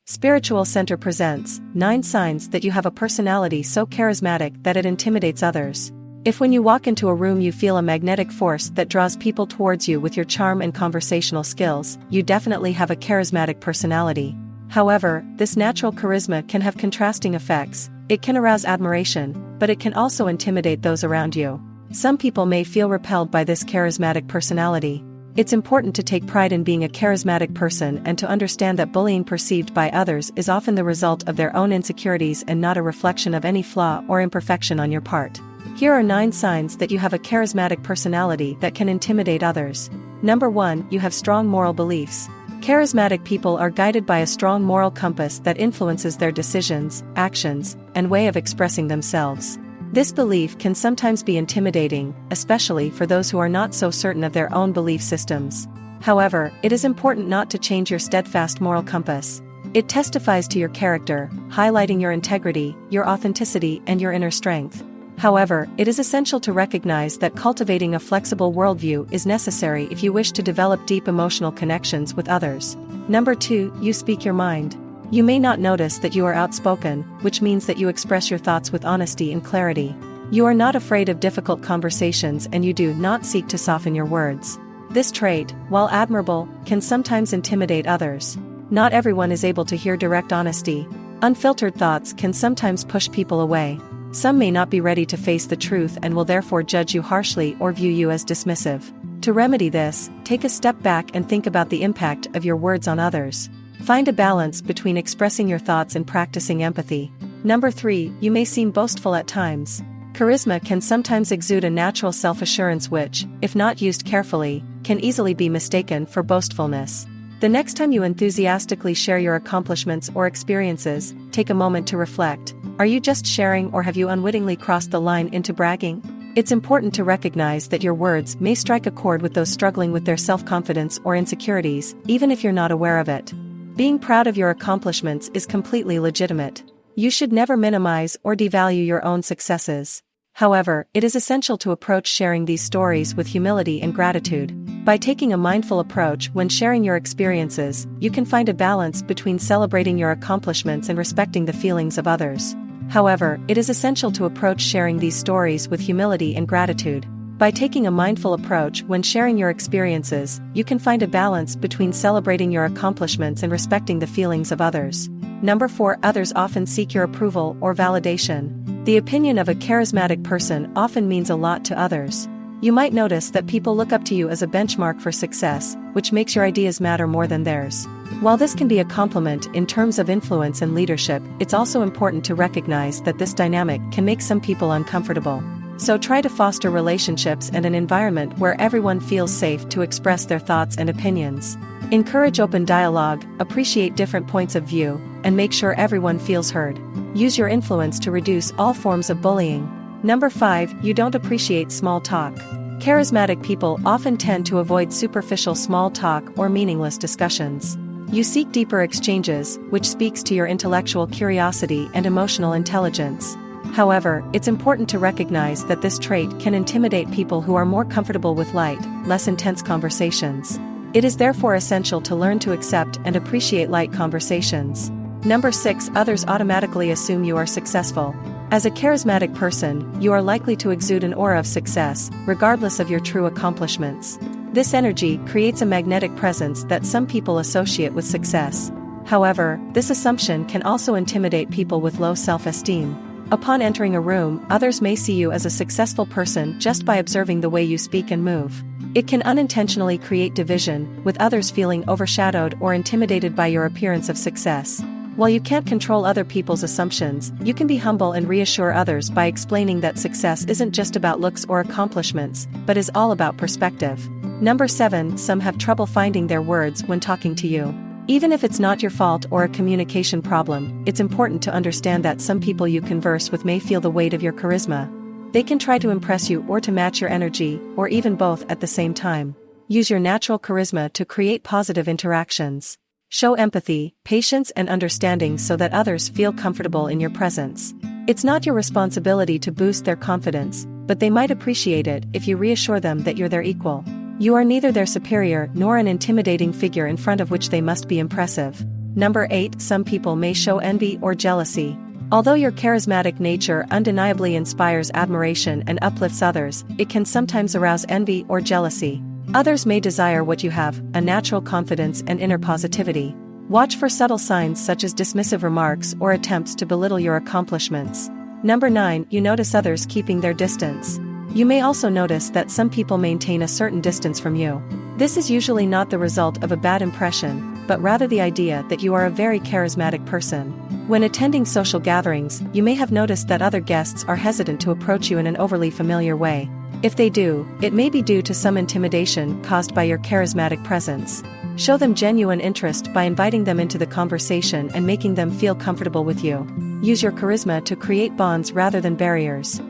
Spiritual Center presents 9 signs that you have a personality so charismatic that it intimidates others. If when you walk into a room you feel a magnetic force that draws people towards you with your charm and conversational skills, you definitely have a charismatic personality. However, this natural charisma can have contrasting effects. It can arouse admiration, but it can also intimidate those around you. Some people may feel repelled by this charismatic personality. It's important to take pride in being a charismatic person and to understand that bullying perceived by others is often the result of their own insecurities and not a reflection of any flaw or imperfection on your part. Here are 9 signs that you have a charismatic personality that can intimidate others. Number 1, you have strong moral beliefs. Charismatic people are guided by a strong moral compass that influences their decisions, actions, and way of expressing themselves. This belief can sometimes be intimidating, especially for those who are not so certain of their own belief systems. However, it is important not to change your steadfast moral compass. It testifies to your character, highlighting your integrity, your authenticity, and your inner strength. However, it is essential to recognize that cultivating a flexible worldview is necessary if you wish to develop deep emotional connections with others. Number 2, you speak your mind. You may not notice that you are outspoken, which means that you express your thoughts with honesty and clarity. You are not afraid of difficult conversations and you do not seek to soften your words. This trait, while admirable, can sometimes intimidate others. Not everyone is able to hear direct honesty. Unfiltered thoughts can sometimes push people away. Some may not be ready to face the truth and will therefore judge you harshly or view you as dismissive. To remedy this, take a step back and think about the impact of your words on others. Find a balance between expressing your thoughts and practicing empathy. Number 3, you may seem boastful at times. Charisma can sometimes exude a natural self-assurance which, if not used carefully, can easily be mistaken for boastfulness. The next time you enthusiastically share your accomplishments or experiences, take a moment to reflect. Are you just sharing or have you unwittingly crossed the line into bragging? It's important to recognize that your words may strike a chord with those struggling with their self-confidence or insecurities, even if you're not aware of it. Being proud of your accomplishments is completely legitimate. You should never minimize or devalue your own successes. However, it is essential to approach sharing these stories with humility and gratitude. By taking a mindful approach when sharing your experiences, you can find a balance between celebrating your accomplishments and respecting the feelings of others. However, it is essential to approach sharing these stories with humility and gratitude. By taking a mindful approach when sharing your experiences, you can find a balance between celebrating your accomplishments and respecting the feelings of others. Number 4, others often seek your approval or validation. The opinion of a charismatic person often means a lot to others. You might notice that people look up to you as a benchmark for success, which makes your ideas matter more than theirs. While this can be a compliment in terms of influence and leadership, it's also important to recognize that this dynamic can make some people uncomfortable. So try to foster relationships and an environment where everyone feels safe to express their thoughts and opinions. Encourage open dialogue, appreciate different points of view, and make sure everyone feels heard. Use your influence to reduce all forms of bullying. Number 5, you don't appreciate small talk. Charismatic people often tend to avoid superficial small talk or meaningless discussions. You seek deeper exchanges, which speaks to your intellectual curiosity and emotional intelligence. However, it's important to recognize that this trait can intimidate people who are more comfortable with light, less intense conversations. It is therefore essential to learn to accept and appreciate light conversations. Number 6, others automatically assume you are successful. As a charismatic person, you are likely to exude an aura of success, regardless of your true accomplishments. This energy creates a magnetic presence that some people associate with success. However, this assumption can also intimidate people with low self-esteem. Upon entering a room, others may see you as a successful person just by observing the way you speak and move. It can unintentionally create division, with others feeling overshadowed or intimidated by your appearance of success. While you can't control other people's assumptions, you can be humble and reassure others by explaining that success isn't just about looks or accomplishments, but is all about perspective. Number 7, some have trouble finding their words when talking to you. Even if it's not your fault or a communication problem, it's important to understand that some people you converse with may feel the weight of your charisma. They can try to impress you or to match your energy, or even both at the same time. Use your natural charisma to create positive interactions. Show empathy, patience, and understanding so that others feel comfortable in your presence. It's not your responsibility to boost their confidence, but they might appreciate it if you reassure them that you're their equal. You are neither their superior nor an intimidating figure in front of which they must be impressive. Number 8. Some people may show envy or jealousy. Although your charismatic nature undeniably inspires admiration and uplifts others, it can sometimes arouse envy or jealousy. Others may desire what you have, a natural confidence and inner positivity. Watch for subtle signs such as dismissive remarks or attempts to belittle your accomplishments. Number 9. You notice others keeping their distance. You may also notice that some people maintain a certain distance from you. This is usually not the result of a bad impression, but rather the idea that you are a very charismatic person. When attending social gatherings, you may have noticed that other guests are hesitant to approach you in an overly familiar way. If they do, it may be due to some intimidation caused by your charismatic presence. Show them genuine interest by inviting them into the conversation and making them feel comfortable with you. Use your charisma to create bonds rather than barriers.